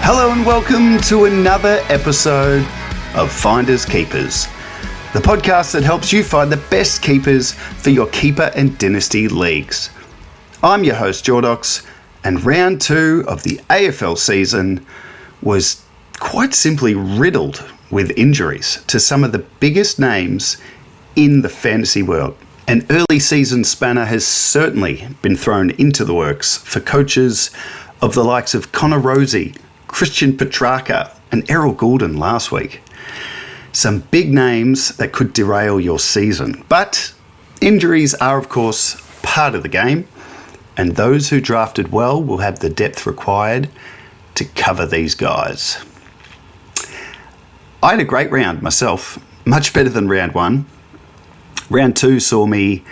Hello and welcome to another episode of Finders Keepers, the podcast that helps you find the best keepers for your keeper and dynasty leagues. I'm your host Jordox, and round 2 of the AFL season was quite simply riddled with injuries to some of the biggest names in the fantasy world. An early season spanner has certainly been thrown into the works for coaches of the likes of Connor Rosie, Christian Petrarca and Errol Goulden last week. Some big names that could derail your season. But injuries are, of course, part of the game, and those who drafted well will have the depth required to cover these guys. I had a great round myself, much better than round 1. Round 2 saw me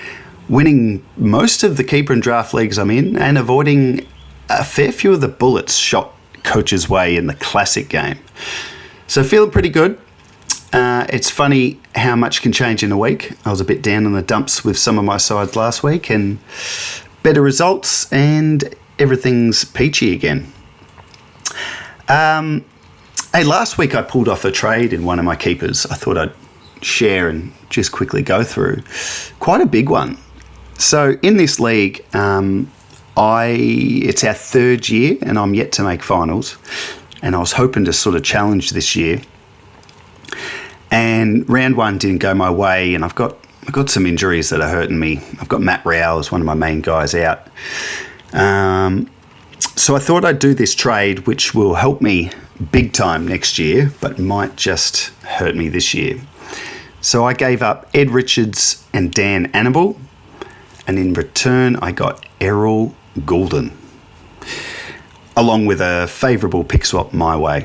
winning most of the keeper and draft leagues I'm in and avoiding a fair few of the bullets shot coach's way in the classic game. So feeling pretty good. It's funny how much can change in a week. I was a bit down in the dumps with some of my sides last week and better results and everything's peachy again. Hey, last week I pulled off a trade in one of my keepers. I thought I'd share and just quickly go through. Quite a big one. So in this league, it's our 3rd year and I'm yet to make finals, and I was hoping to sort of challenge this year, and round 1 didn't go my way, and I've got some injuries that are hurting me. I've got Matt Rowell as one of my main guys out, so I thought I'd do this trade which will help me big time next year but might just hurt me this year. So I gave up Ed Richards and Dan Annable, and in return I got Errol Goulden, along with a favourable pick swap my way.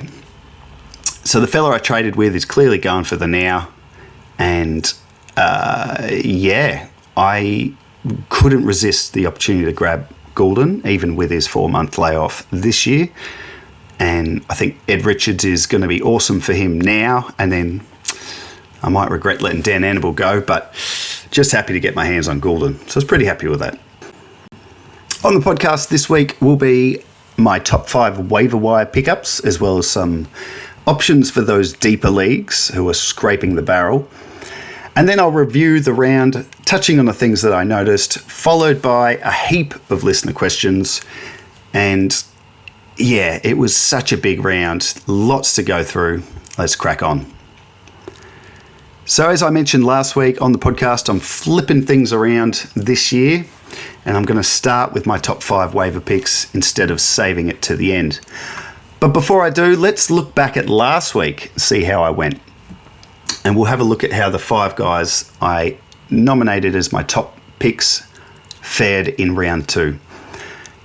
So the fella I traded with is clearly going for the now, and I couldn't resist the opportunity to grab Goulden, even with his 4-month layoff this year, and I think Ed Richards is going to be awesome for him now, and then I might regret letting Dan Annable go, but just happy to get my hands on Goulden, so I was pretty happy with that. On the podcast this week will be my top 5 waiver wire pickups, as well as some options for those deeper leagues who are scraping the barrel. And then I'll review the round, touching on the things that I noticed, followed by a heap of listener questions. And yeah, it was such a big round. Lots to go through. Let's crack on. So as I mentioned last week on the podcast, I'm flipping things around this year, and I'm going to start with my top 5 waiver picks instead of saving it to the end. But before I do, let's look back at last week and see how I went. And we'll have a look at how the 5 guys I nominated as my top picks fared in round 2.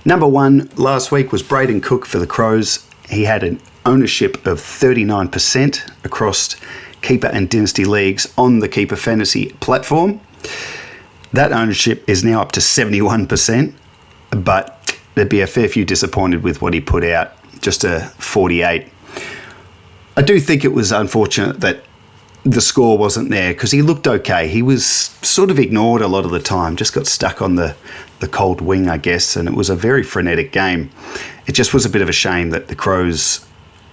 Number 1 last week was Braden Cook for the Crows. He had an ownership of 39% across keeper and dynasty leagues on the Keeper Fantasy platform. That ownership is now up to 71%, but there'd be a fair few disappointed with what he put out, just a 48. I do think it was unfortunate that the score wasn't there because he looked okay. He was sort of ignored a lot of the time, just got stuck on the cold wing, I guess, and it was a very frenetic game. It just was a bit of a shame that the Crows,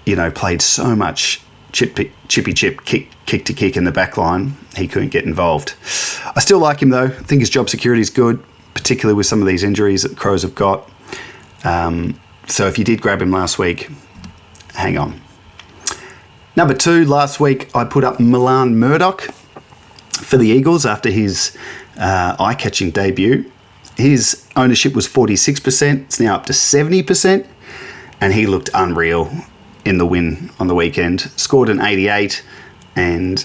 played so much chippy chip, kick to kick in the back line, he couldn't get involved. I still like him though. I think his job security is good, particularly with some of these injuries that the Crows have got. So if you did grab him last week, hang on. Number 2, last week I put up Milan Murdoch for the Eagles after his eye-catching debut. His ownership was 46%. It's now up to 70%, and he looked unreal in the win on the weekend. Scored an 88, and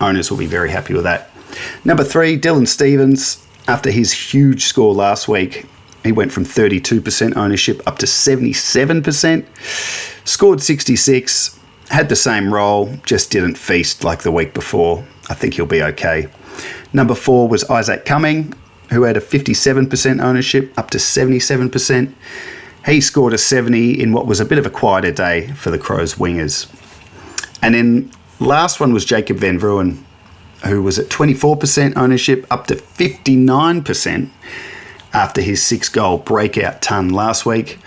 owners will be very happy with that. Number 3, Dylan Stephens. After his huge score last week, he went from 32% ownership up to 77%. Scored 66, had the same role, just didn't feast like the week before. I think he'll be okay. Number 4 was Isaac Cumming, who had a 57% ownership up to 77%. He scored a 70 in what was a bit of a quieter day for the Crows wingers. And then last one was Jacob Van Vruwen, who was at 24% ownership up to 59% after his 6-goal breakout ton last week.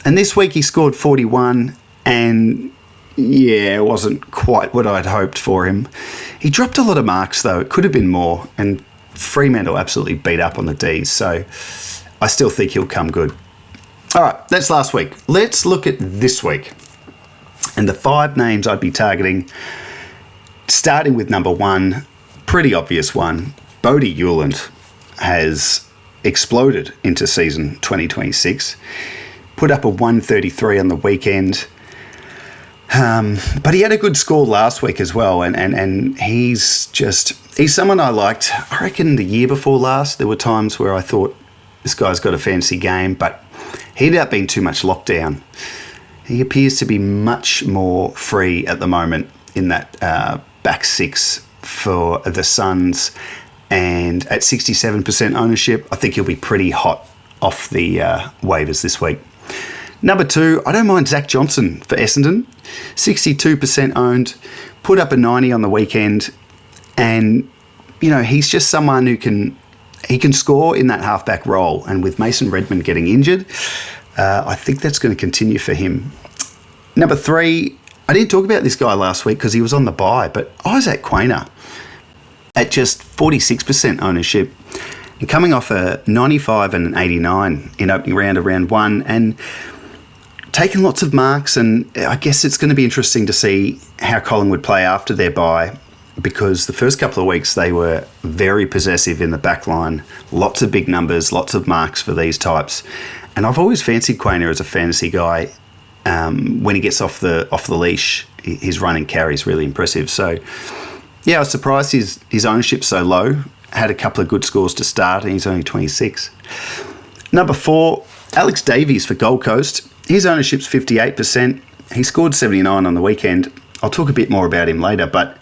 And this week he scored 41, and yeah, it wasn't quite what I'd hoped for him. He dropped a lot of marks, though. It could have been more, and Fremantle absolutely beat up on the Ds, so I still think he'll come good. All right, that's last week. Let's look at this week. And the 5 names I'd be targeting, starting with number 1, pretty obvious one. Bodie Hewland has exploded into season 2026. Put up a 133 on the weekend. But he had a good score last week as well, and he's someone I liked. I reckon the year before last, there were times where I thought this guy's got a fancy game, but he ended up being too much lockdown. He appears to be much more free at the moment in that back 6 for the Suns, and at 67% ownership, I think he'll be pretty hot off the waivers this week. Number 2, I don't mind Zach Johnson for Essendon. 62% owned, put up a 90 on the weekend, and he's just someone who can score in that halfback role. And with Mason Redmond getting injured, I think that's going to continue for him. Number 3, I didn't talk about this guy last week because he was on the bye, but Isaac Quainer at just 46% ownership, and coming off a 95 and an 89 in opening round of round 1, and taken lots of marks. And I guess it's going to be interesting to see how Collingwood play after their bye, because the first couple of weeks they were very possessive in the back line. Lots of big numbers, lots of marks for these types. And I've always fancied Quainer as a fantasy guy. When he gets off the leash, his run and carry is really impressive. So, yeah, I was surprised his ownership's so low. Had a couple of good scores to start, and he's only 26. Number 4, Alex Davies for Gold Coast. His ownership's 58%. He scored 79 on the weekend. I'll talk a bit more about him later, but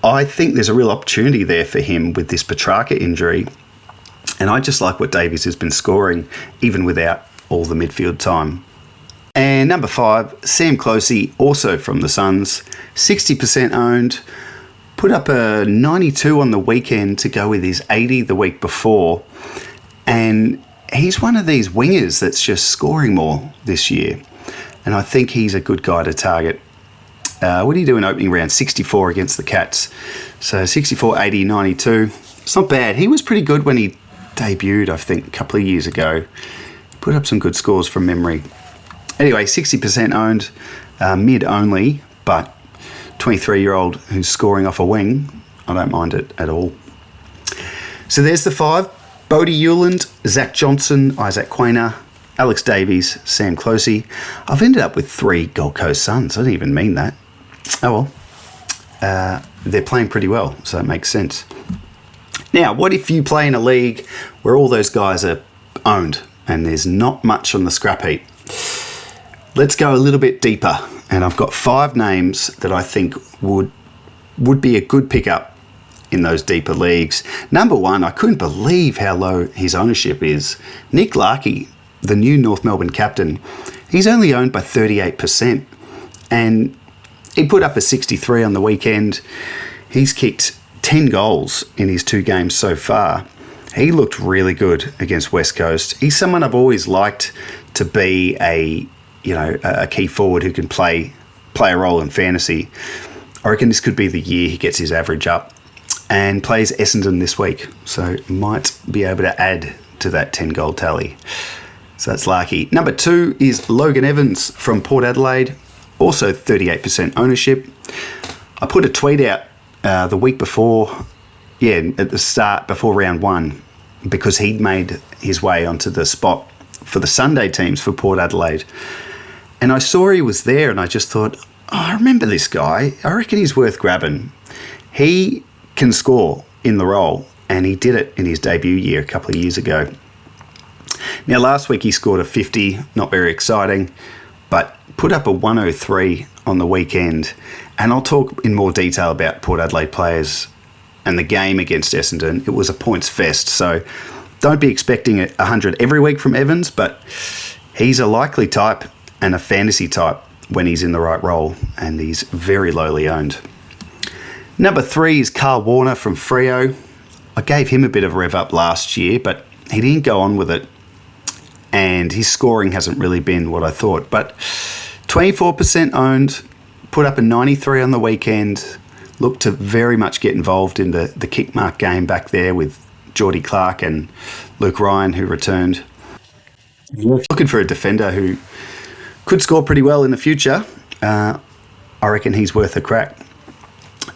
I think there's a real opportunity there for him with this Petrarca injury. And I just like what Davies has been scoring, even without all the midfield time. And number 5, Sam Closey, also from the Suns. 60% owned. Put up a 92 on the weekend to go with his 80 the week before. And he's one of these wingers that's just scoring more this year. And I think he's a good guy to target. What did he do in opening round? 64 against the Cats. So 64, 80, 92. It's not bad. He was pretty good when he debuted, I think, a couple of years ago. Put up some good scores from memory. Anyway, 60% owned, mid only, but 23-year-old who's scoring off a wing, I don't mind it at all. So there's the 5. Bodie Hewland, Zach Johnson, Isaac Quainer, Alex Davies, Sam Closey. I've ended up with 3 Gold Coast Suns. I didn't even mean that. Oh well. They're playing pretty well, so it makes sense. Now, what if you play in a league where all those guys are owned and there's not much on the scrap heap? Let's go a little bit deeper, and I've got 5 names that I think would be a good pickup in those deeper leagues. Number 1, I couldn't believe how low his ownership is. Nick Larkey, the new North Melbourne captain, he's only owned by 38%, and he put up a 63 on the weekend. He's kicked 10 goals in his 2 games so far. He looked really good against West Coast. He's someone I've always liked to be a key forward who can play a role in fantasy. I reckon this could be the year he gets his average up, and plays Essendon this week, so might be able to add to that 10-goal tally. So that's Larky. Number 2 is Logan Evans from Port Adelaide, also 38% ownership. I put a tweet out the week before, at the start, before round 1, because he'd made his way onto the spot for the Sunday teams for Port Adelaide. And I saw he was there, and I just thought, I remember this guy. I reckon he's worth grabbing. He can score in the role, and he did it in his debut year a couple of years ago. Now, last week he scored a 50, not very exciting, but put up a 103 on the weekend. And I'll talk in more detail about Port Adelaide players and the game against Essendon. It was a points fest, so don't be expecting 100 every week from Evans, but he's a likely type and a fantasy type when he's in the right role, and he's very lowly owned. Number 3 is Carl Warner from Freo. I gave him a bit of a rev up last year, but he didn't go on with it. and his scoring hasn't really been what I thought. But 24% owned, put up a 93 on the weekend, looked to very much get involved in the kick mark game back there with Geordie Clark and Luke Ryan, who returned. Looking for a defender who could score pretty well in the future. I reckon he's worth a crack.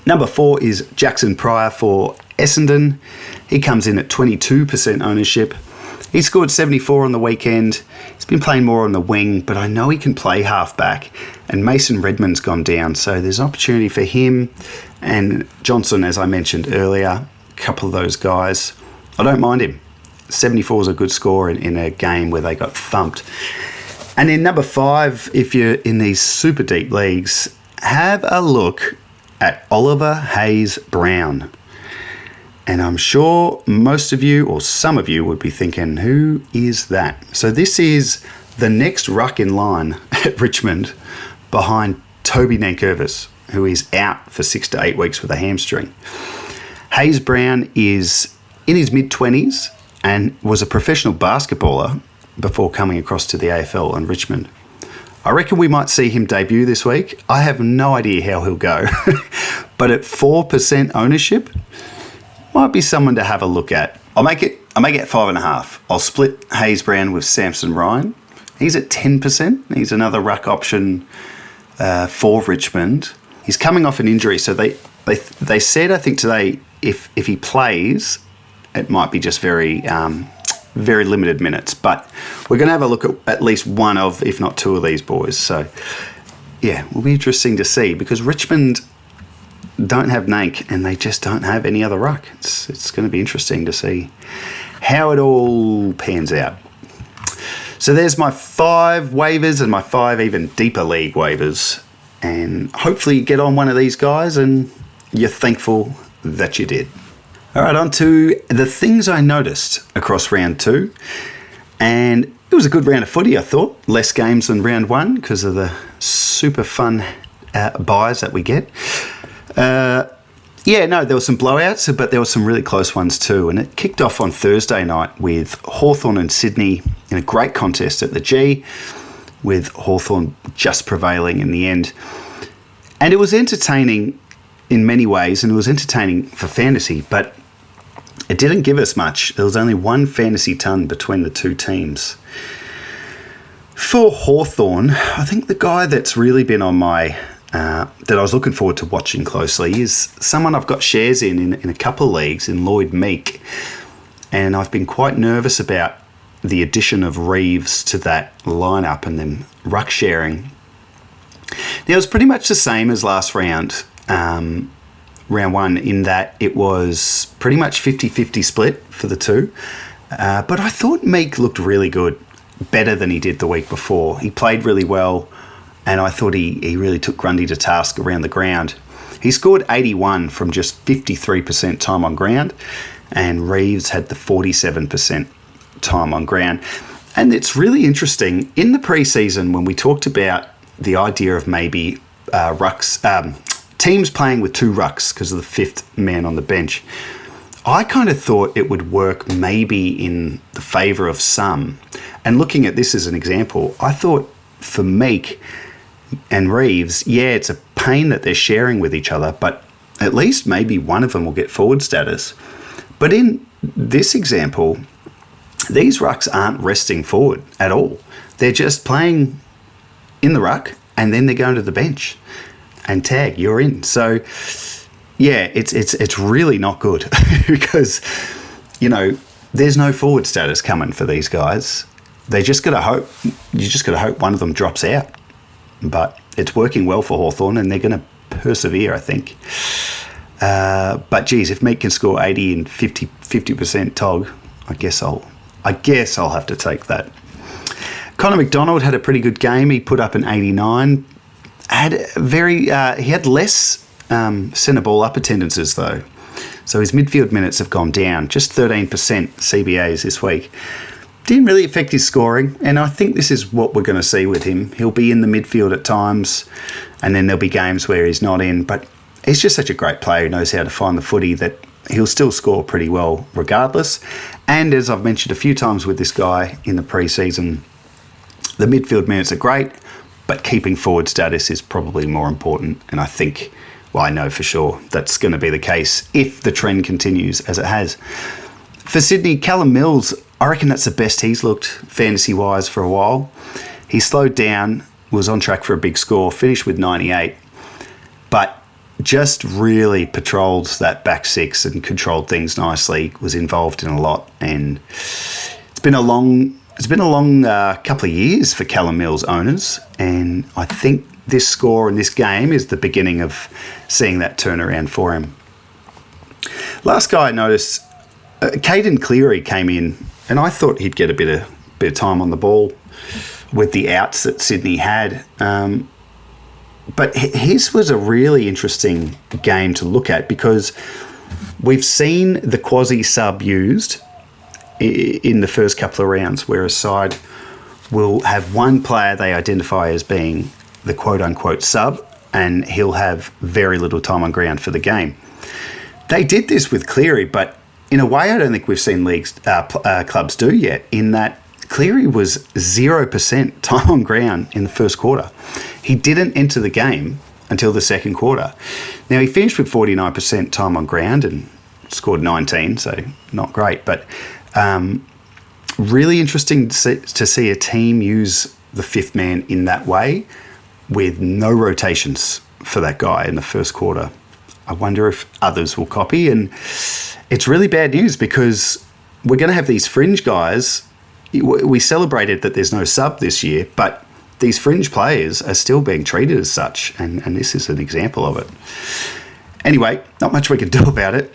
Number 4 is Jackson Pryor for Essendon. He comes in at 22% ownership. He scored 74 on the weekend. He's been playing more on the wing, but I know he can play half-back. And Mason Redmond's gone down, so there's opportunity for him. And Johnson, as I mentioned earlier, a couple of those guys. I don't mind him. 74 is a good score in a game where they got thumped. And then number 5, if you're in these super deep leagues, have a look at Oliver Hayes-Brown. And I'm sure most of you, or some of you, would be thinking, who is that? So this is the next ruck in line at Richmond behind Toby Nankervis, who is out for 6 to 8 weeks with a hamstring. Hayes-Brown is in his mid-20s and was a professional basketballer before coming across to the AFL and Richmond. I reckon we might see him debut this week. I have no idea how he'll go. But at 4% ownership, might be someone to have a look at. I'll make it 5.5. I'll split Hayes-Brown with Samson Ryan. He's at 10%. He's another ruck option for Richmond. He's coming off an injury, so they said, I think today, if he plays, it might be just very limited minutes. But we're going to have a look at least one of, if not two of these boys. So, yeah, will be interesting to see because Richmond don't have Nank and they just don't have any other ruck. It's going to be interesting to see how it all pans out. So there's my 5 waivers and my 5 even deeper league waivers. And hopefully you get on one of these guys and you're thankful that you did. All right, on to the things I noticed across round 2. And it was a good round of footy, I thought. Less games than round 1 because of the super fun buys that we get. There were some blowouts, but there were some really close ones too. And it kicked off on Thursday night with Hawthorn and Sydney in a great contest at the G, with Hawthorn just prevailing in the end. And it was entertaining in many ways, and it was entertaining for fantasy, but it didn't give us much. There was only one fantasy ton between the two teams. For Hawthorn, I think the guy that's really been on my that I was looking forward to watching closely is someone I've got shares in a couple of leagues, in Lloyd Meek. And I've been quite nervous about the addition of Reeves to that lineup and then ruck sharing. Now, it was pretty much the same as last round, round 1, in that it was pretty much 50-50 split for the two. But I thought Meek looked really good, better than he did the week before. He played really well. And I thought he really took Grundy to task around the ground. He scored 81 from just 53% time on ground, and Reeves had the 47% time on ground. And it's really interesting, in the preseason when we talked about the idea of maybe teams playing with 2 rucks because of the 5th man on the bench, I kind of thought it would work maybe in the favour of some. And looking at this as an example, I thought for Meek and Reeves, it's a pain that they're sharing with each other, but at least maybe one of them will get forward status. But in this example, these rucks aren't resting forward at all. They're just playing in the ruck and then they're going to the bench and tag, you're in. So, it's really not good because, there's no forward status coming for these guys. You just got to hope one of them drops out. But it's working well for Hawthorn and they're going to persevere, I think. But geez, if Meek can score 80 and 50% TOG, I guess I'll have to take that. Connor McDonald had a pretty good game. He put up an 89. He had less centre ball up attendances though, so his midfield minutes have gone down, just 13% CBAs this week. Didn't really affect his scoring, and I think this is what we're going to see with him. He'll be in the midfield at times, and then there'll be games where he's not in, but he's just such a great player who knows how to find the footy that he'll still score pretty well regardless. And as I've mentioned a few times with this guy in the pre-season, the midfield minutes are great, but keeping forward status is probably more important. And I think, well, I know for sure that's going to be the case if the trend continues as it has. For Sydney, Callum Mills, I reckon that's the best he's looked fantasy-wise for a while. He slowed down, was on track for a big score, finished with 98, but just really patrolled that back six and controlled things nicely, was involved in a lot, and it's been a long couple of years for Callum Mills owners, and I think this score in this game is the beginning of seeing that turnaround for him. Last guy I noticed, Caden Cleary came in, and I thought he'd get a bit of time on the ball with the outs that Sydney had. But his was a really interesting game to look at because we've seen the quasi-sub used in the first couple of rounds, where a side will have one player they identify as being the quote-unquote sub, and he'll have very little time on ground for the game. They did this with Cleary, but in a way I don't think we've seen clubs do yet, in that Cleary was 0% time on ground in the first quarter. He didn't enter the game until the second quarter. Now, he finished with 49% time on ground and scored 19, so not great, but really interesting to see a team use the fifth man in that way with no rotations for that guy in the first quarter. I wonder if others will copy, and it's really bad news because we're going to have these fringe guys. We celebrated that there's no sub this year, but these fringe players are still being treated as such, and this is an example of it. Anyway, not much we can do about it.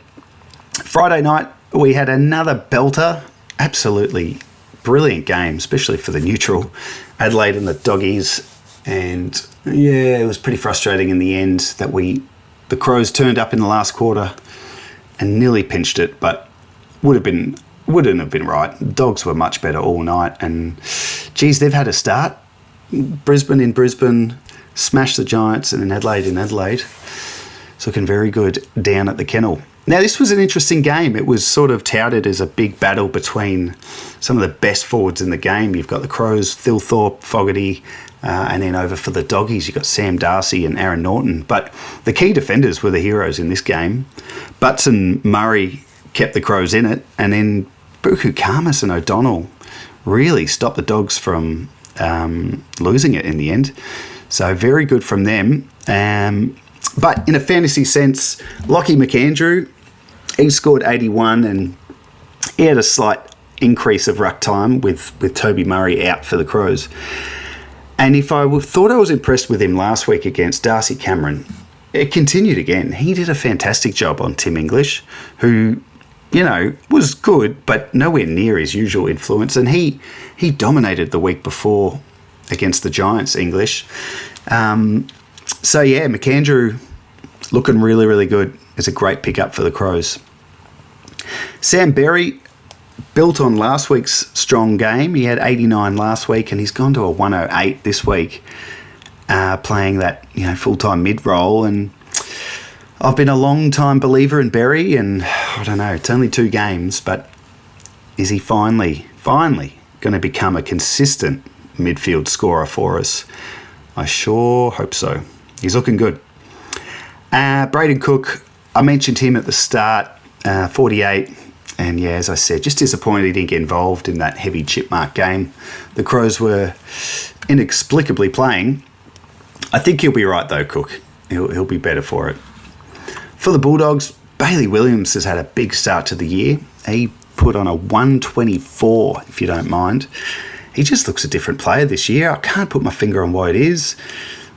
Friday night, we had another belter, absolutely brilliant game, especially for the neutral, Adelaide and the Doggies. And yeah, it was pretty frustrating in the end that the Crows turned up in the last quarter and nearly pinched it, but wouldn't have been right. The Dogs were much better all night, and geez, they've had a start. Brisbane in Brisbane, smashed the Giants, and in Adelaide in Adelaide. It's looking very good down at the Kennel. Now, this was an interesting game. It was sort of touted as a big battle between some of the best forwards in the game. You've got the Crows, Thilthorpe, Fogarty, and then over for the Doggies, you've got Sam Darcy and Aaron Norton. But the key defenders were the heroes in this game. Butts and Murray kept the Crows in it, and then Buku Khamis and O'Donnell really stopped the Dogs from losing it in the end. So very good from them. But in a fantasy sense, Lockie McAndrew, he scored 81 and he had a slight increase of ruck time with Toby Murray out for the Crows. And if I thought I was impressed with him last week against Darcy Cameron, it continued again. He did a fantastic job on Tim English, who, was good, but nowhere near his usual influence. And he dominated the week before against the Giants, English. So, yeah, McAndrew looking really, really good. It's a great pickup for the Crows. Sam Berry built on last week's strong game. He had 89 last week, and he's gone to a 108 this week, playing that full-time mid-role. And I've been a long-time believer in Berry, and I don't know, it's only 2 games, but is he finally going to become a consistent midfield scorer for us? I sure hope so. He's looking good. Braden Cook, I mentioned him at the start, 48. And yeah, as I said, just disappointed he didn't get involved in that heavy chip mark game. The Crows were inexplicably playing. I think he'll be right though, Cook. He'll be better for it. For the Bulldogs, Bailey Williams has had a big start to the year. He put on a 124, if you don't mind. He just looks a different player this year. I can't put my finger on what it is.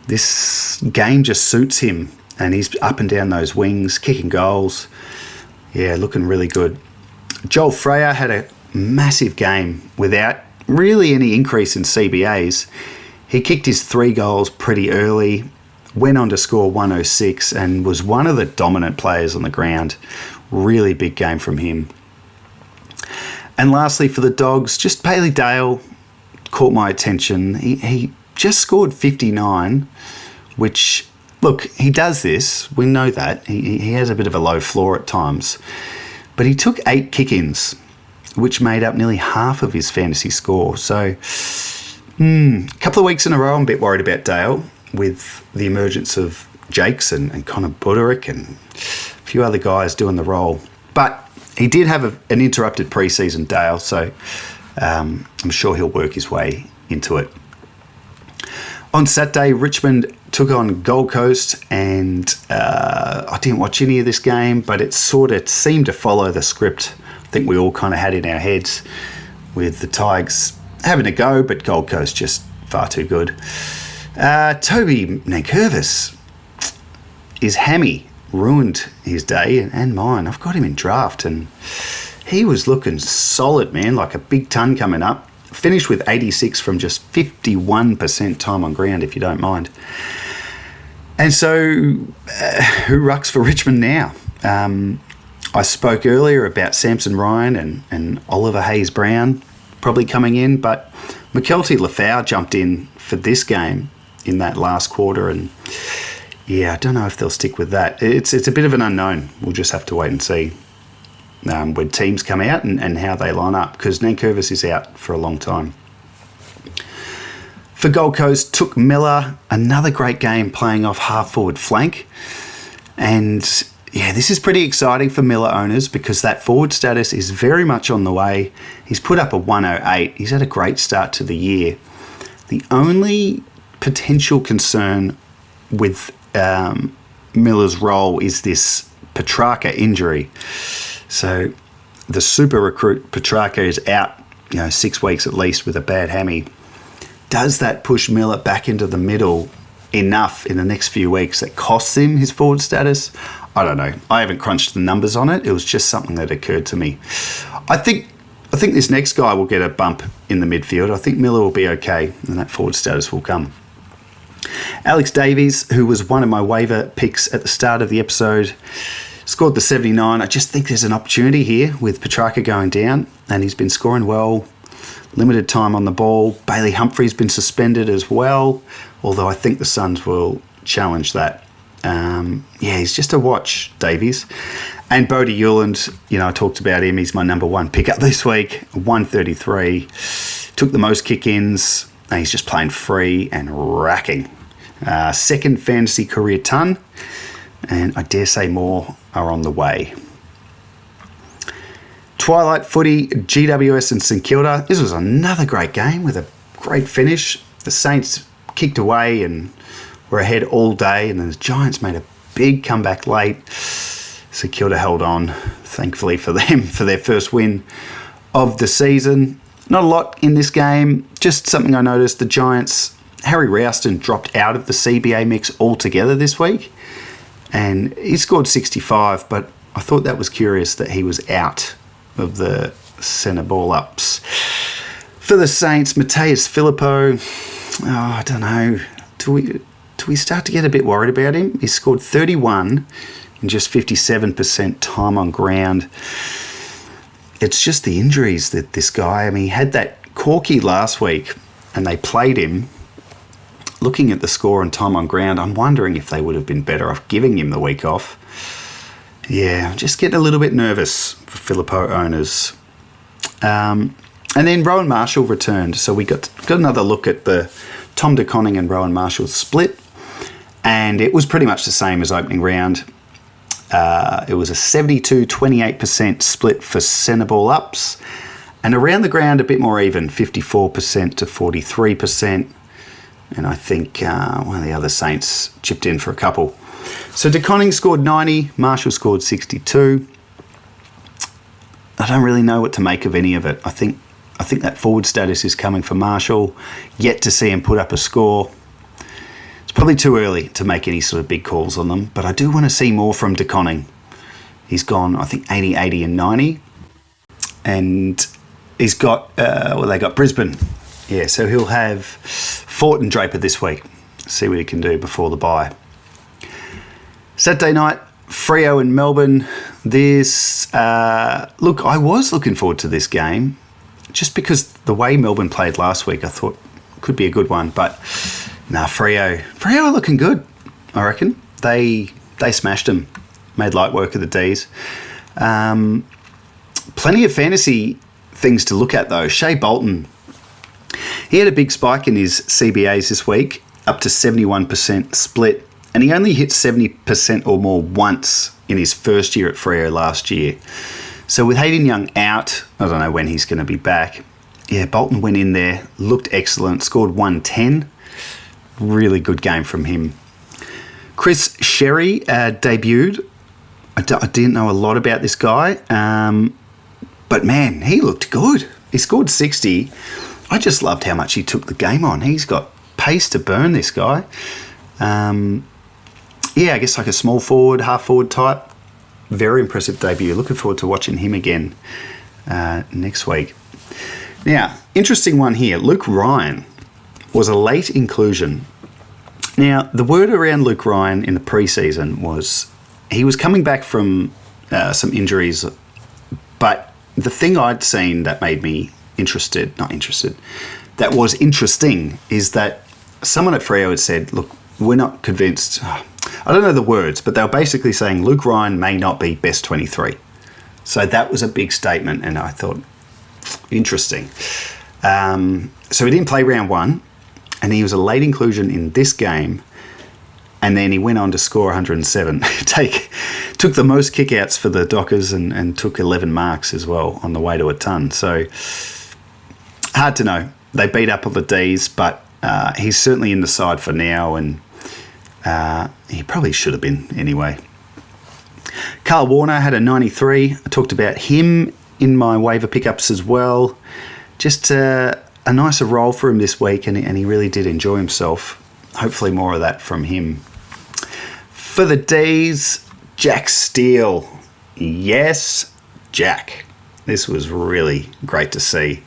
This game just suits him, and he's up and down those wings, kicking goals. Yeah, looking really good. Joel Freyer had a massive game without really any increase in CBAs. He kicked his 3 goals pretty early, went on to score 106, and was one of the dominant players on the ground. Really big game from him. And lastly, for the Dogs, just Bailey Dale caught my attention. He just scored 59, which look, he does this. We know that. He has a bit of a low floor at times. But he took 8 kick-ins, which made up nearly half of his fantasy score. So, a couple of weeks in a row, I'm a bit worried about Dale with the emergence of Jakes and Connor Buderick and a few other guys doing the role. But he did have an interrupted pre-season, Dale, so I'm sure he'll work his way into it. On Saturday, Richmond took on Gold Coast, and I didn't watch any of this game, but it sort of seemed to follow the script I think we all kind of had in our heads, with the Tigers having a go, but Gold Coast just far too good. Toby Nankervis, his hammy ruined his day and mine. I've got him in draft, and he was looking solid, man, like a big ton coming up. Finished with 86 from just 51% time on ground, if you don't mind. And so, who rucks for Richmond now? I spoke earlier about Samson Ryan and Oliver Hayes-Brown probably coming in, but McKelty Lafau jumped in for this game in that last quarter, and yeah, I don't know if they'll stick with that. It's a bit of an unknown. We'll just have to wait and see when teams come out and how they line up, because Nankervis is out for a long time. For Gold Coast, took Miller, another great game playing off half-forward flank. And yeah, this is pretty exciting for Miller owners because that forward status is very much on the way. He's put up a 108. He's had a great start to the year. The only potential concern with Miller's role is this Petrarca injury. So the super recruit Petrarca is out, 6 weeks at least with a bad hammy. Does that push Miller back into the middle enough in the next few weeks that costs him his forward status? I don't know. I haven't crunched the numbers on it. It was just something that occurred to me. I think this next guy will get a bump in the midfield. I think Miller will be okay, and that forward status will come. Alex Davies, who was one of my waiver picks at the start of the episode, scored the 79. I just think there's an opportunity here with Petrarca going down, and he's been scoring well. Limited time on the ball. Bailey Humphrey's been suspended as well, although I think the Suns will challenge that. He's just a watch, Davies. And Bodie Hewland, I talked about him. He's my number one pickup this week. 133. Took the most kick-ins. And he's just playing free and racking. Second fantasy career ton. And I dare say more are on the way. Twilight footy, GWS and St Kilda. This was another great game with a great finish. The Saints kicked away and were ahead all day, and then the Giants made a big comeback late. St Kilda held on, thankfully for them, for their first win of the season. Not a lot in this game, just something I noticed. The Giants, Harry Rouston dropped out of the CBA mix altogether this week, and he scored 65, but I thought that was curious that he was out of the centre ball ups. For the Saints, Mateus Filippo, I don't know, do we start to get a bit worried about him? He scored 31 and just 57% time on ground. It's just the injuries that this guy, he had that corky last week and they played him. Looking at the score and time on ground, I'm wondering if they would have been better off giving him the week off. Yeah, just getting a little bit nervous for Filippo owners. And then Rowan Marshall returned. So we got another look at the Tom De Koning and Rowan Marshall split. And it was pretty much the same as opening round. It was a 72-28% split for centre ball ups. And around the ground, a bit more even, 54% to 43%. And I think one of the other Saints chipped in for a couple. So De Koning scored 90, Marshall scored 62. I don't really know what to make of any of it. I think that forward status is coming for Marshall. Yet to see him put up a score. It's probably too early to make any sort of big calls on them, but I do want to see more from De Koning. He's gone, I think, 80, 80 and 90. And he's got, they got Brisbane. Yeah, so he'll have Fort and Draper this week. See what he can do before the bye. Saturday night, Freo in Melbourne. This, look, I was looking forward to this game just because the way Melbourne played last week, I thought could be a good one. But, Freo are looking good. I reckon. They smashed them, made light work of the D's. Plenty of fantasy things to look at, though. Shea Bolton, he had a big spike in his CBAs this week, up to 71% split, and he only hit 70% or more once in his first year at Freo last year. So with Hayden Young out, I don't know when he's going to be back. Yeah, Bolton went in there, looked excellent, scored 110. Really good game from him. Chris Sherry debuted. I didn't know a lot about this guy, but man, he looked good. He scored 60. I just loved how much he took the game on. He's got pace to burn, this guy. Yeah, I guess like a small forward, half forward type. Very impressive debut. Looking forward to watching him again next week. Now, interesting one here. Luke Ryan was a late inclusion. Now, the word around Luke Ryan in the preseason was he was coming back from some injuries, but the thing I'd seen that made me that was interesting is that someone at Freo had said, look, we're not convinced. I don't know the words, but they were basically saying Luke Ryan may not be best 23. So that was a big statement, and I thought, interesting. So he didn't play round one, and he was a late inclusion in this game, and then he went on to score 107. Took the most kickouts for the Dockers and took 11 marks as well on the way to a ton. So hard to know. They beat up on the D's, but he's certainly in the side for now, and he probably should have been anyway. Carl Warner had a 93. I talked about him in my waiver pickups as well. Just a nicer role for him this week, and he really did enjoy himself. Hopefully more of that from him. For the D's, Jack Steele. Yes, Jack. This was really great to see.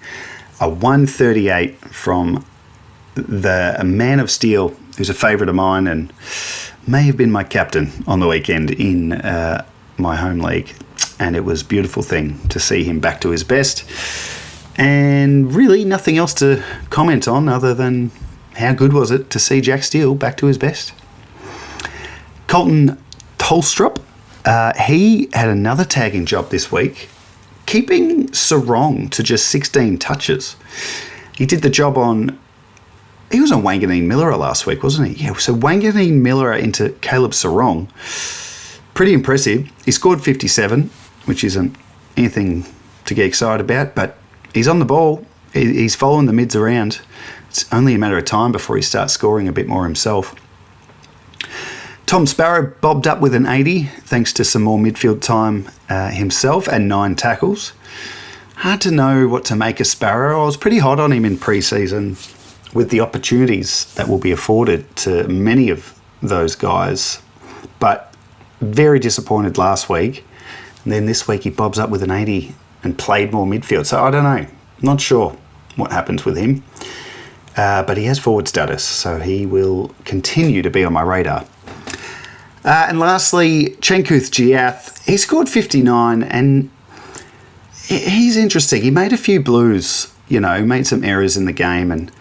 A 138 from a man of steel who's a favourite of mine and may have been my captain on the weekend in my home league. And it was a beautiful thing to see him back to his best. And really nothing else to comment on other than how good was it to see Jack Steele back to his best. Colton Tolstrup, he had another tagging job this week, keeping Sarong to just 16 touches. He did the job he was on Wanganeen Miller last week, wasn't he? Yeah, so Wanganeen Miller into Caleb Sarong. Pretty impressive. He scored 57, which isn't anything to get excited about, but he's on the ball. He's following the mids around. It's only a matter of time before he starts scoring a bit more himself. Tom Sparrow bobbed up with an 80, thanks to some more midfield time himself and 9 tackles. Hard to know what to make of Sparrow. I was pretty hot on him in pre-season with the opportunities that will be afforded to many of those guys, but very disappointed last week. And then this week he bobs up with an 80 and played more midfield. So I don't know. Not sure what happens with him. But he has forward status, so he will continue to be on my radar. And lastly, Chenkuth Giath. He scored 59, and he's interesting. He made a few blues, made some errors in the game and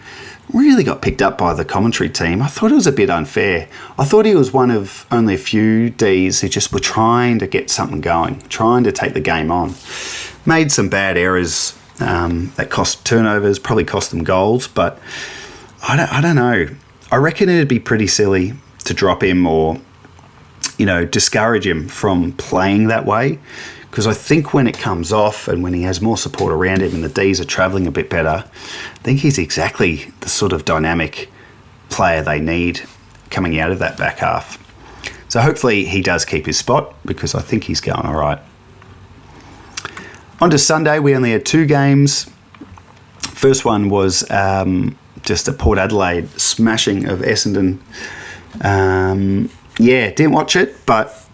really got picked up by the commentary team. I thought it was a bit unfair. I thought he was one of only a few Ds who just were trying to get something going, trying to take the game on. Made some bad errors that cost turnovers, probably cost them goals, but I don't know. I reckon it'd be pretty silly to drop him or, discourage him from playing that way, because I think when it comes off and when he has more support around him and the Ds are travelling a bit better, I think he's exactly the sort of dynamic player they need coming out of that back half. So hopefully he does keep his spot, because I think he's going all right. On to Sunday, we only had 2 games. First one was just a Port Adelaide smashing of Essendon. Didn't watch it, but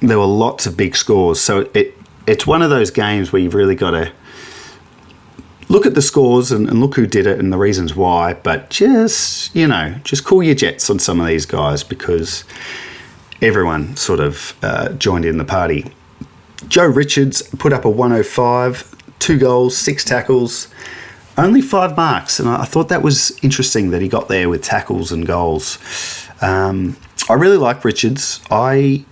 there were lots of big scores. So it's one of those games where you've really got to look at the scores and look who did it and the reasons why, but just cool your jets on some of these guys, because everyone sort of joined in the party. Joe Richards put up a 105, 2 goals, 6 tackles, only 5 marks. And I thought that was interesting that he got there with tackles and goals. I really like Richards. I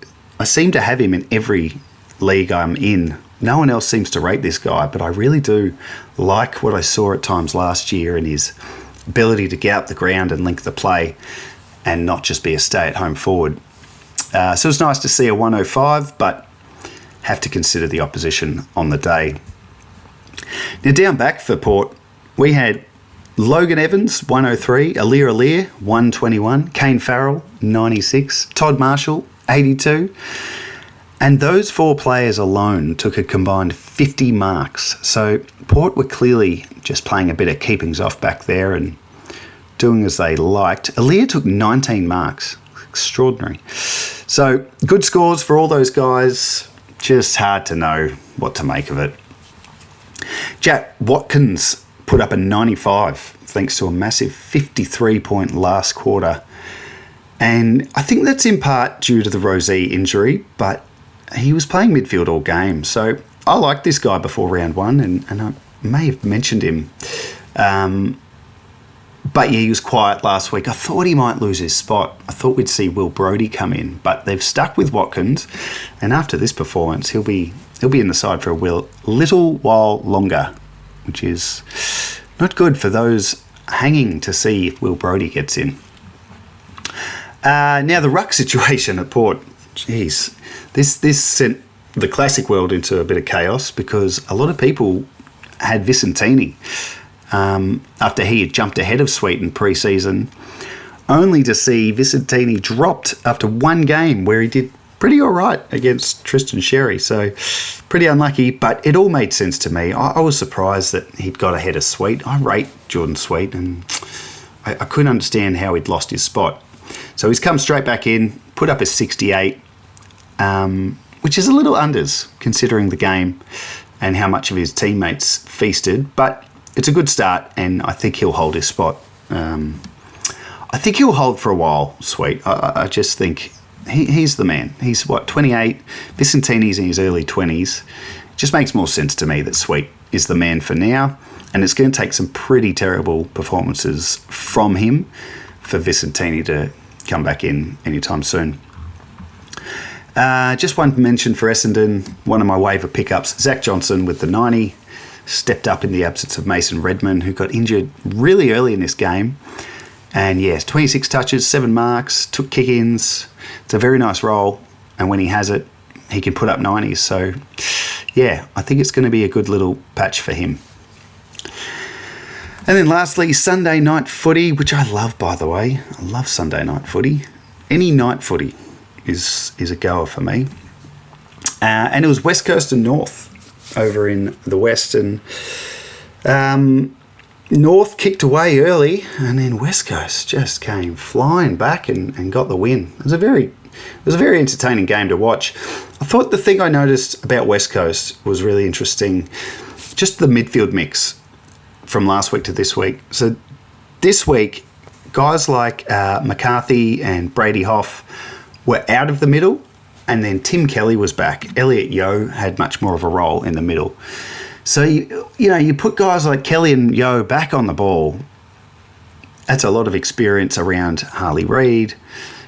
seem to have him in every league I'm in. No one else seems to rate this guy, but I really do like what I saw at times last year and his ability to get up the ground and link the play and not just be a stay-at-home forward. So it's nice to see a 105, but have to consider the opposition on the day. Now down back for Port, we had Logan Evans, 103, Alir, 121, Kane Farrell, 96, Todd Marshall, 82. And those four players alone took a combined 50 marks. So Port were clearly just playing a bit of keepings off back there and doing as they liked. Alir took 19 marks. Extraordinary. So good scores for all those guys. Just hard to know what to make of it. Jack Watkins put up a 95 thanks to a massive 53-point last quarter. And I think that's in part due to the Rosé injury, but he was playing midfield all game. So I liked this guy before round one, and I may have mentioned him. But yeah, he was quiet last week. I thought he might lose his spot. I thought we'd see Will Brodie come in, but they've stuck with Watkins. And after this performance, he'll be in the side for a little while longer, which is not good for those hanging to see if Will Brodie gets in. Now the ruck situation at Port. Jeez, this sent the classic world into a bit of chaos because a lot of people had Vicentini after he had jumped ahead of Sweet in pre-season, only to see Vicentini dropped after one game where he did pretty all right against Tristan Sherry. So pretty unlucky, but it all made sense to me. I was surprised that he'd got ahead of Sweet. I rate Jordan Sweet, and I couldn't understand how he'd lost his spot. So he's come straight back in, put up a 68, which is a little unders considering the game and how much of his teammates feasted, but it's a good start, and I think he'll hold his spot. I think he'll hold for a while, Sweet. I just think he's the man. He's, 28? Vicentini's in his early 20s. It just makes more sense to me that Sweet is the man for now, and it's going to take some pretty terrible performances from him for Vicentini to come back in anytime soon. Just one mention for Essendon, one of my waiver pickups, Zach Johnson with the 90, stepped up in the absence of Mason Redman, who got injured really early in this game. And yes, 26 touches, 7 marks, took kick-ins. It's a very nice role, and when he has it, he can put up 90s. So yeah, I think it's going to be a good little patch for him. And then lastly, Sunday night footy, which I love, by the way. I love Sunday night footy. Any night footy is a goer for me. And it was West Coast and North over in the West. And North kicked away early, and then West Coast just came flying back and got the win. It was a very entertaining game to watch. I thought the thing I noticed about West Coast was really interesting, just the midfield mix from last week to this week. So this week, guys like McCarthy and Brady Hoff were out of the middle, and then Tim Kelly was back. Elliot Yeo had much more of a role in the middle. So, you put guys like Kelly and Yeo back on the ball. That's a lot of experience around Harley Reid,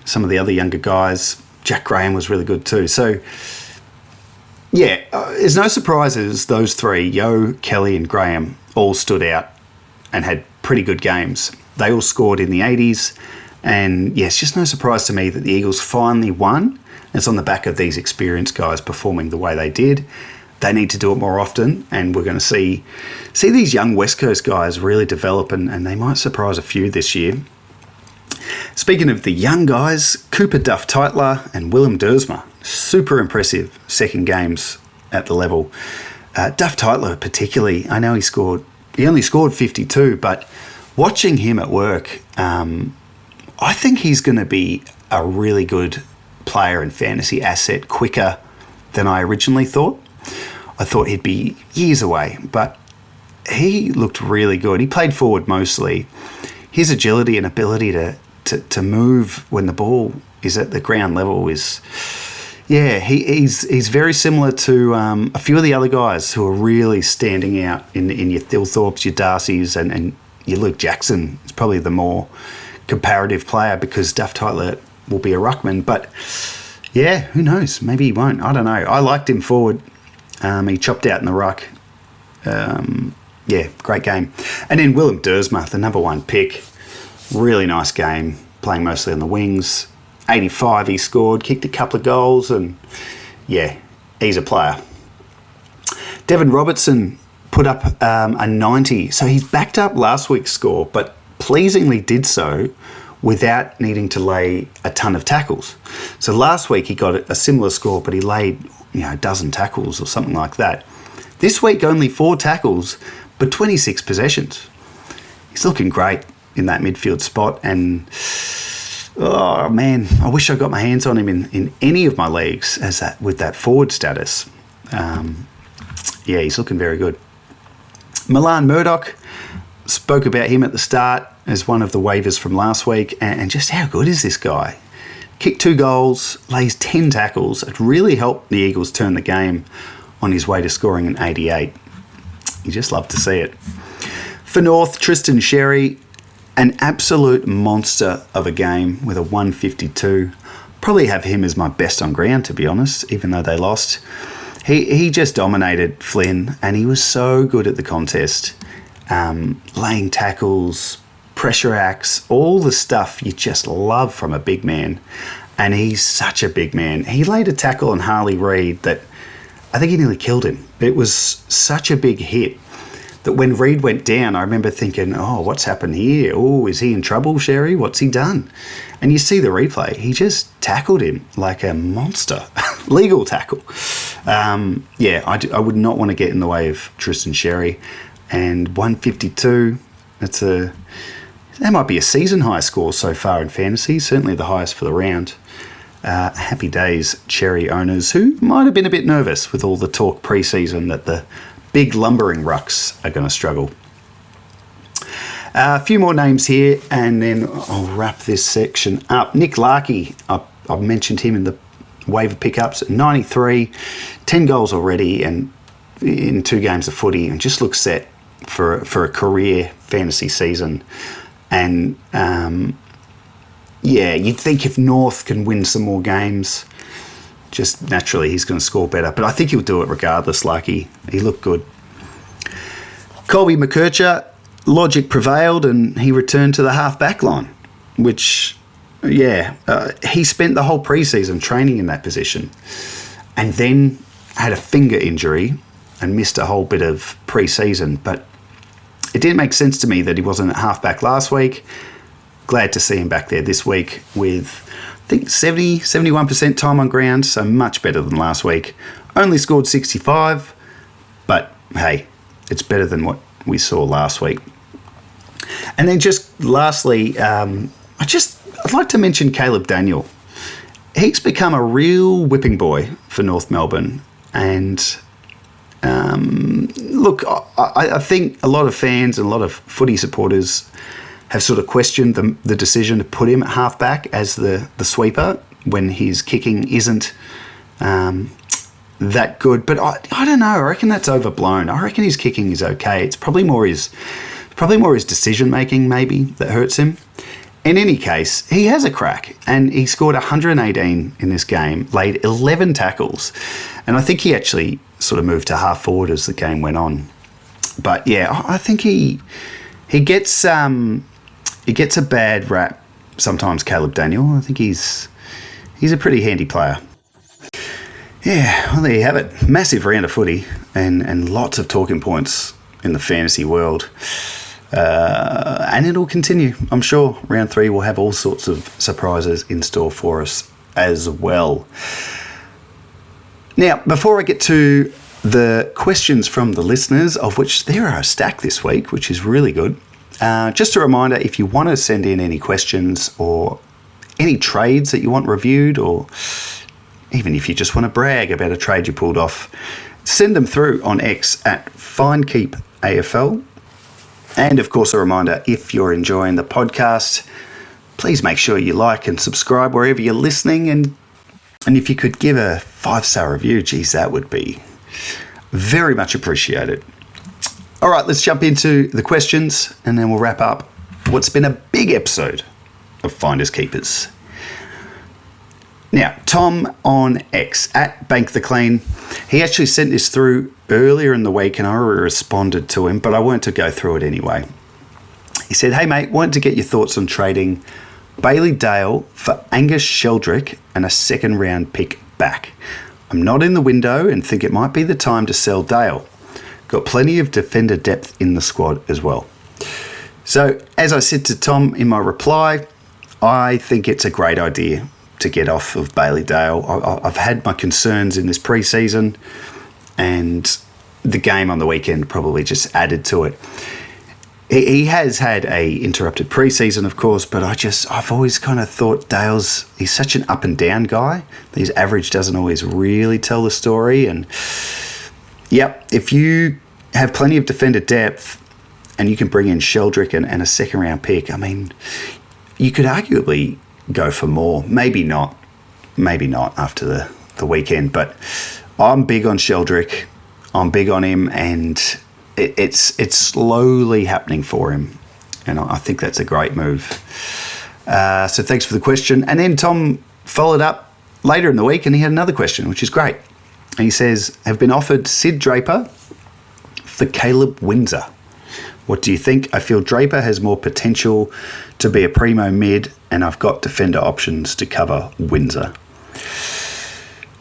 some of the other younger guys. Jack Graham was really good too. So, yeah, there's no surprises. Those three, Yeo, Kelly and Graham, all stood out and had pretty good games. They all scored in the 80s. And, yeah, it's just no surprise to me that the Eagles finally won. It's on the back of these experienced guys performing the way they did. They need to do it more often, and we're going to see these young West Coast guys really develop, and they might surprise a few this year. Speaking of the young guys, Cooper Duff-Tytler and Willem Dersma, super impressive second games at the level. Duff-Tytler particularly, I know he only scored 52, but watching him at work, I think he's going to be a really good player and fantasy asset quicker than I originally thought. I thought he'd be years away, but he looked really good. He played forward mostly. His agility and ability to move when the ball is at the ground level is, yeah, he's very similar to a few of the other guys who are really standing out in your Thilthorpes, your Darcys, and your Luke Jackson is probably the more comparative player, because Duff-Tytler will be a ruckman. But yeah, who knows? Maybe he won't. I don't know. I liked him forward. He chopped out in the ruck. Yeah, great game. And then Willem Dersma, the number 1 pick. Really nice game, playing mostly on the wings. 85 he scored, kicked a couple of goals, and yeah, he's a player. Devon Robertson put up a 90. So he's backed up last week's score, but pleasingly did so without needing to lay a ton of tackles. So last week he got a similar score, but he laid a dozen tackles or something like that. This week only 4 tackles, but 26 possessions. He's looking great in that midfield spot, and oh man, I wish I got my hands on him in any of my leagues with that forward status. Yeah, he's looking very good. Milan Murdoch, spoke about him at the start as one of the waivers from last week, and just how good is this guy? Kicked 2 goals, lays 10 tackles. It really helped the Eagles turn the game on his way to scoring an 88. You just love to see it. For North, Tristan Sherry, an absolute monster of a game with a 152. Probably have him as my best on ground, to be honest, even though they lost. He just dominated Flynn, and he was so good at the contest. Laying tackles, pressure acts, all the stuff you just love from a big man. And he's such a big man. He laid a tackle on Harley Reid that I think he nearly killed him. It was such a big hit that when Reid went down, I remember thinking, oh, what's happened here? Oh, is he in trouble, Sherry? What's he done? And you see the replay. He just tackled him like a monster. Legal tackle. Yeah, I would not want to get in the way of Tristan Sherry. And 152, that might be a season high score so far in fantasy, certainly the highest for the round. Happy days, Cherry owners, who might have been a bit nervous with all the talk pre-season that the big lumbering rucks are going to struggle. A few more names here, and then I'll wrap this section up. Nick Larkey, I've mentioned him in the waiver pickups, 93, 10 goals already, and in 2 games of footy, and just looks set for a career fantasy season. And yeah, you'd think if North can win some more games, just naturally he's going to score better. But I think he'll do it regardless. Like he looked good. Colby McKercher, logic prevailed, and he returned to the half-back line, which, yeah, he spent the whole preseason training in that position, and then had a finger injury and missed a whole bit of pre-season. But it didn't make sense to me that he wasn't at half-back last week. Glad to see him back there this week with, I think, 71% time on ground, so much better than last week. Only scored 65, but hey, it's better than what we saw last week. And then just lastly, I'd like to mention Caleb Daniel. He's become a real whipping boy for North Melbourne. And look, I think a lot of fans and a lot of footy supporters have sort of questioned the decision to put him at halfback as the sweeper when his kicking isn't that good. But I don't know. I reckon that's overblown. I reckon his kicking is okay. It's probably more his decision making maybe that hurts him. In any case, he has a crack, and he scored 118 in this game, laid 11 tackles, and I think he actually sort of moved to half forward as the game went on. But yeah, I think he gets a bad rap sometimes, Caleb Daniel. I think he's a pretty handy player. Yeah, well, there you have it. Massive round of footy and lots of talking points in the fantasy world. And it'll continue, I'm sure. Round 3 will have all sorts of surprises in store for us as well. Now, before I get to the questions from the listeners, of which there are a stack this week, which is really good, just a reminder, if you want to send in any questions or any trades that you want reviewed, or even if you just want to brag about a trade you pulled off, send them through on X at FindKeepAFL. And of course, a reminder, if you're enjoying the podcast, please make sure you like and subscribe wherever you're listening. And if you could give a 5-star review, geez, that would be very much appreciated. All right, let's jump into the questions, and then we'll wrap up what's been a big episode of Finders Keepers. Now, Tom on X, at Bank the Clean, he actually sent this through earlier in the week and I already responded to him, but I wanted to go through it anyway. He said, hey mate, wanted to get your thoughts on trading Bailey Dale for Angus Sheldrick and a second round pick back. I'm not in the window and think it might be the time to sell Dale. Got plenty of defender depth in the squad as well. So, as I said to Tom in my reply, I think it's a great idea to get off of Bailey Dale. I've had my concerns in this pre-season and the game on the weekend probably just added to it. He has had a interrupted pre-season, of course, but I've always kind of thought he's such an up and down guy. His average doesn't always really tell the story. And yep, if you have plenty of defender depth and you can bring in Sheldrick and a second round pick, I mean, you could arguably go for more. Maybe not after the weekend, but I'm big on Sheldrick. I'm big on him, and it's slowly happening for him, and I think that's a great move. So thanks for the question. And then Tom followed up later in the week and he had another question, which is great. And he says, have been offered Sid Draper for Caleb Windsor. What do you think? I feel Draper has more potential to be a primo mid, and I've got defender options to cover Windsor.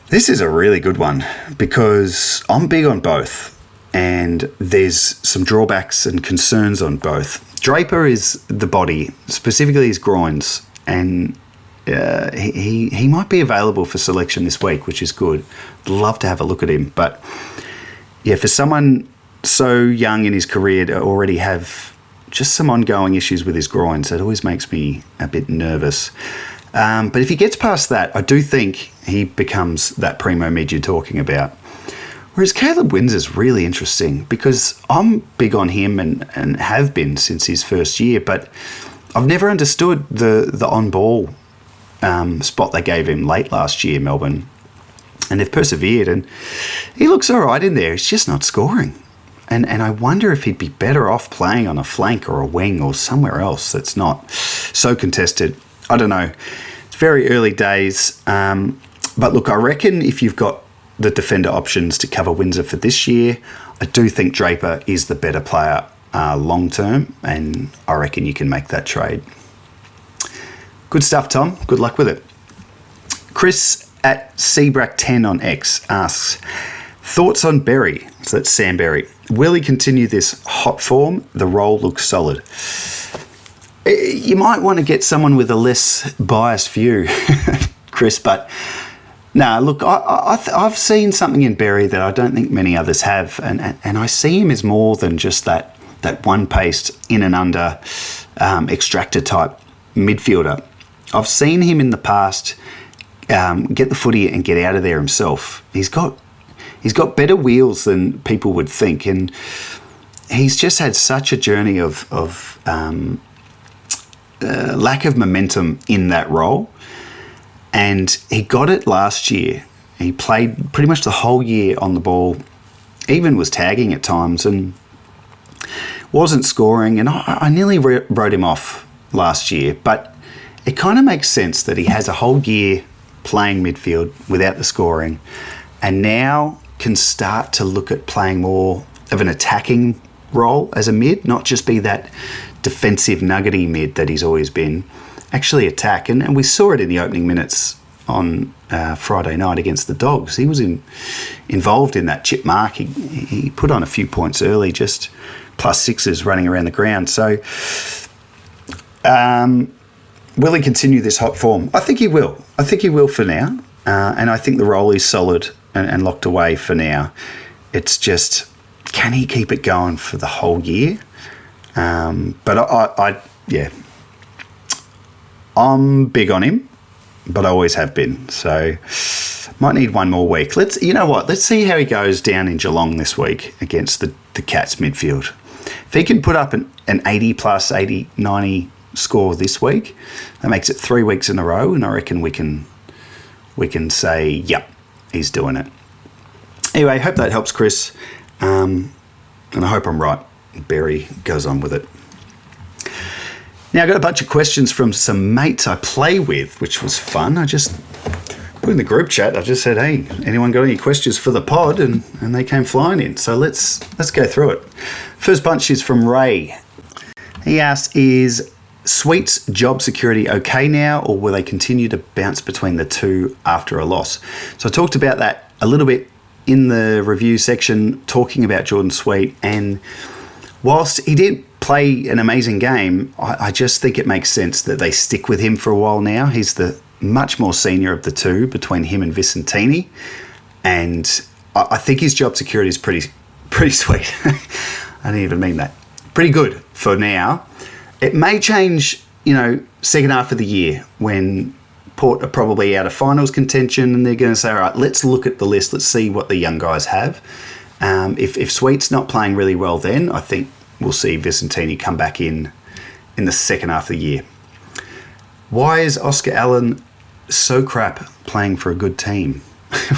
This is a really good one because I'm big on both, and there's some drawbacks and concerns on both. Draper is the body, specifically his groins, and he might be available for selection this week, which is good. I'd love to have a look at him, but yeah, for someone so young in his career to already have just some ongoing issues with his groins, that always makes me a bit nervous. But if he gets past that, I do think he becomes that primo mid you're talking about. Whereas Caleb Windsor's really interesting because I'm big on him and have been since his first year, but I've never understood the on-ball spot they gave him late last year, Melbourne. And they've persevered, and he looks all right in there. He's just not scoring. And I wonder if he'd be better off playing on a flank or a wing or somewhere else that's not so contested. I don't know. It's very early days. But look, I reckon if you've got the defender options to cover Windsor for this year, I do think Draper is the better player long term, and I reckon you can make that trade. Good stuff, Tom. Good luck with it. Chris at Seabrack10 on X asks, thoughts on Berry? So that's Sam Berry. Will he continue this hot form? The role looks solid. You might want to get someone with a less biased view, Chris, but no, look, I've seen something in Berry that I don't think many others have, and I see him as more than just that one-paced in and under extractor type midfielder. I've seen him in the past get the footy and get out of there himself. He's got better wheels than people would think, and he's just had such a journey of lack of momentum in that role. And he got it last year. He played pretty much the whole year on the ball, even was tagging at times and wasn't scoring. And I nearly wrote him off last year, but it kind of makes sense that he has a whole year playing midfield without the scoring, and now can start to look at playing more of an attacking role as a mid, not just be that defensive nuggety mid that he's always been. Actually attack, and we saw it in the opening minutes on Friday night against the Dogs. He was involved in that chip mark. He put on a few points early, just +6s running around the ground. So will he continue this hot form? I think he will. I think he will for now, and I think the role is solid and locked away for now. It's just, can he keep it going for the whole year? But yeah, I'm big on him, but I always have been. So might need one more week. Let's see how he goes down in Geelong this week against the Cats midfield. If he can put up an 80 plus 80, 90 score this week, that makes it 3 weeks in a row, and I reckon we can say, yep, he's doing it. Anyway, hope that helps, Chris. And I hope I'm right. Barry goes on with it. Now, I got a bunch of questions from some mates I play with, which was fun. I just put in the group chat. I just said, hey, anyone got any questions for the pod? And they came flying in. So let's go through it. First bunch is from Ray. He asked, is Sweet's job security okay now, or will they continue to bounce between the two after a loss? So I talked about that a little bit in the review section, talking about Jordan Sweet. And whilst he didn't play an amazing game, I just think it makes sense that they stick with him for a while now. He's the much more senior of the two between him and Vicentini. And I think his job security is pretty sweet. I didn't even mean that. Pretty good for now. It may change, second half of the year when Port are probably out of finals contention and they're going to say, all right, let's look at the list. Let's see what the young guys have. If Sweet's not playing really well then, I think we'll see Vicentini come back in the second half of the year. Why is Oscar Allen so crap playing for a good team?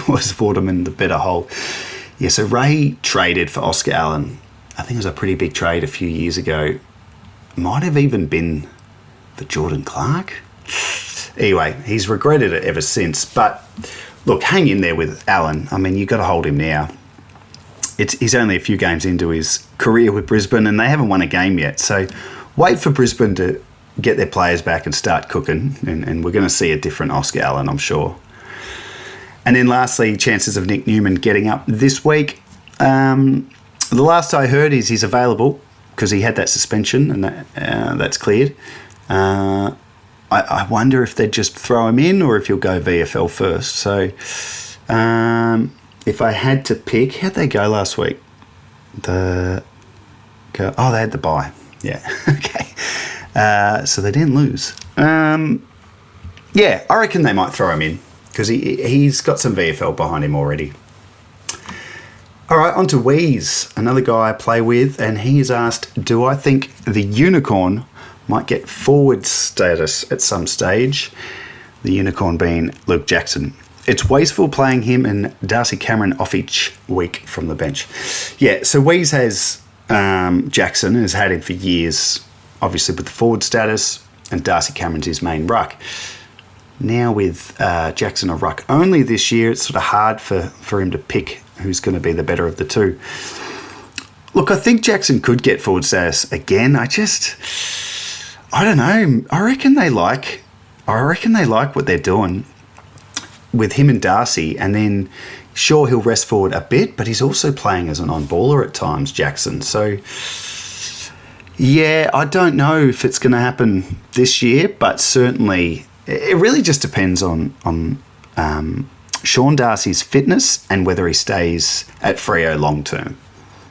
Was Waterman the better hole? Yeah, so Ray traded for Oscar Allen. I think it was a pretty big trade a few years ago. Might have even been for Jordan Clark. Anyway, he's regretted it ever since. But look, hang in there with Allen. I mean, you've got to hold him now. He's only a few games into his career with Brisbane and they haven't won a game yet. So wait for Brisbane to get their players back and start cooking. And we're going to see a different Oscar Allen, I'm sure. And then lastly, chances of Nick Newman getting up this week. The last I heard is he's available because he had that suspension and that's cleared. I wonder if they'd just throw him in or if he'll go VFL first. So if I had to pick, how'd they go last week? They had the bye. Yeah, okay. So they didn't lose. Yeah, I reckon they might throw him in because he's got some VFL behind him already. All right, on to Wheeze, another guy I play with, and he's asked, do I think the Unicorn might get forward status at some stage? The Unicorn being Luke Jackson. It's wasteful playing him and Darcy Cameron off each week from the bench. Yeah, so Wheeze has Jackson and has had him for years, obviously with the forward status, and Darcy Cameron's his main ruck. Now with Jackson a ruck only this year, it's sort of hard for him to pick who's going to be the better of the two. Look, I think Jackson could get forward status again. I don't know. I reckon they like what they're doing with him and Darcy, and then sure, he'll rest forward a bit, but he's also playing as an on-baller at times, Jackson. So yeah, I don't know if it's going to happen this year, but certainly it really just depends on Sean Darcy's fitness and whether he stays at Freo long term.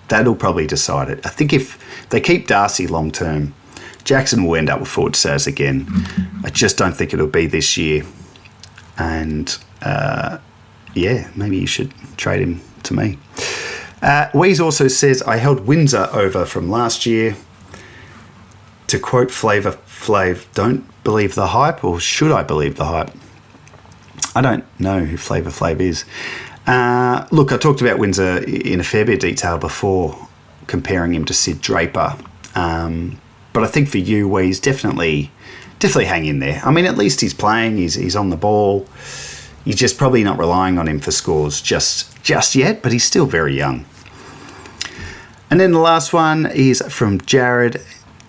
That'll probably decide it. I think if they keep Darcy long term, Jackson will end up with forward status again. I just don't think it'll be this year. And yeah, maybe you should trade him to me. Wheeze also says, I held Windsor over from last year. To quote Flavor Flav, don't believe the hype, or should I believe the hype? I don't know who Flavor Flav is. Look, I talked about Windsor in a fair bit of detail before, comparing him to Sid Draper. But I think for you, Wheeze, definitely hang in there. I mean, at least he's playing, he's on the ball. You're just probably not relying on him for scores just yet, but he's still very young. And then the last one is from Jared,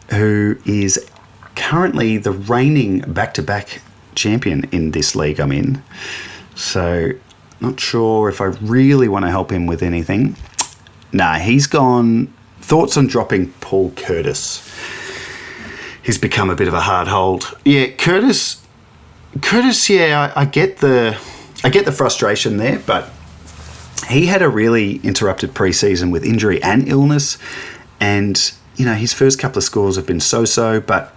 who is currently the reigning back-to-back champion in this league I'm in. So not sure if I really want to help him with anything. Nah, he's gone. Thoughts on dropping Paul Curtis. He's become a bit of a hard hold. Yeah, Curtis. Yeah, I get the frustration there, but he had a really interrupted preseason with injury and illness, and his first couple of scores have been so-so. But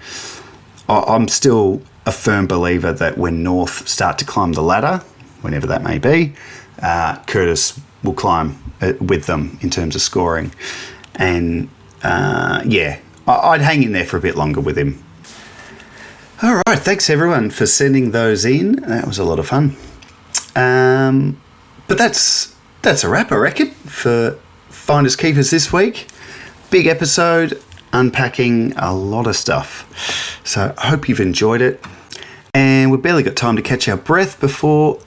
I'm still a firm believer that when North start to climb the ladder, whenever that may be, Curtis will climb with them in terms of scoring. And yeah, I'd hang in there for a bit longer with him. All right, thanks everyone for sending those in. That was a lot of fun. But that's a wrap, I reckon, for Finders Keepers this week. Big episode, unpacking a lot of stuff. So I hope you've enjoyed it. And we've barely got time to catch our breath before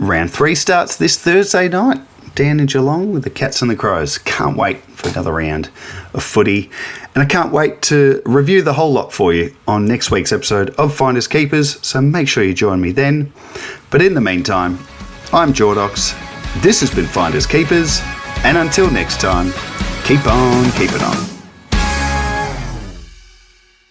Round 3 starts this Thursday night down in Geelong with the Cats and the Crows. Can't wait for another round of footy. And I can't wait to review the whole lot for you on next week's episode of Finders Keepers, so make sure you join me then. But in the meantime, I'm Jordox. This has been Finders Keepers, and until next time, keep on keeping on.